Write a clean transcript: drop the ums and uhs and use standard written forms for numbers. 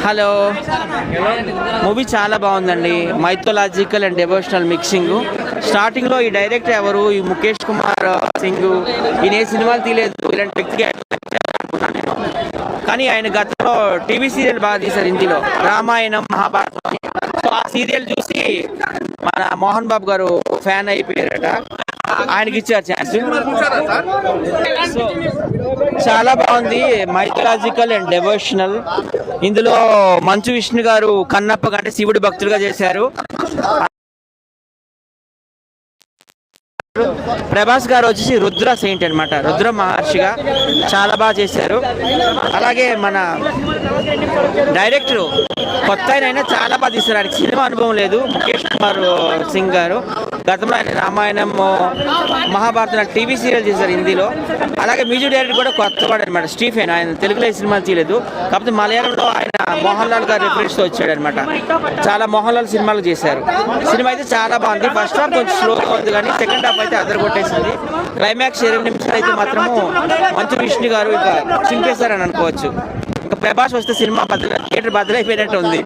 Hello. Movie చాలా బాగుందండి. Mythological and devotional mixing. స్టార్టింగ్లో ఈ డైరెక్టర్ ఎవరు, ఈ ముఖేష్ కుమార్ సింగ్, ఈయన ఏ సినిమాలు తీయలేదు, ఇలాంటి వ్యక్తికి అనుకున్నాను నేను. కానీ ఆయన గతంలో టీవీ సీరియల్ బాగా తీశారు హిందీలో, రామాయణం మహాభారతం. సో ఆ సీరియల్ చూసి మన మోహన్ బాబు గారు ఫ్యాన్ అయిపోయారట, ఆయనకి ఇచ్చారు ఛాన్స్. సో చాలా బాగుంది, మైథలాజికల్ అండ్ డెవోషనల్. ఇందులో మంచు విష్ణు గారు కన్నప్ప కంటే శివుడి భక్తులుగా చేశారు. ప్రభాస్ గారు వచ్చేసి రుద్ర సెయింట్ అనమాట, రుద్ర మహర్షిగా చాలా బాగా చేశారు. అలాగే మన డైరెక్టర్ కొత్త అయినా చాలా బాగా తీశారు, ఆయనకి సినిమా అనుభవం లేదు. ముఖేష్ కుమార్ సింగ్ గారు గతంలో ఆయన రామాయణం మహాభారతం టీవీ సీరియల్ చేశారు హిందీలో. అలాగే మ్యూజిక్ డైరెక్టర్ కూడా కొత్తవాడు అనమాట, స్టీఫెన్. ఆయన తెలుగులో ఈ సినిమాలు తీయలేదు, కాకపోతే మలయాళంలో ఆయన మోహన్ లాల్ గారు రిఫరెన్స్తో వచ్చాడు అనమాట. చాలా మోహన్ లాల్ సినిమాలు చేశారు. సినిమా అయితే చాలా బాగుంది. ఫస్ట్ హాఫ్ కొంచెం స్లోగా ఉంది, కానీ సెకండ్ హాఫ్ అయితే అదర కొట్టేసింది. క్లైమాక్స్ 20 నిమిషాలు అయితే మాత్రము మంచు విష్ణు గారు ఇక చింపేశారని అనుకోవచ్చు. ఇంకా ప్రభాస్ వస్తే సినిమా థియేటర్ బద్దలైపోయినట్టు ఉంది.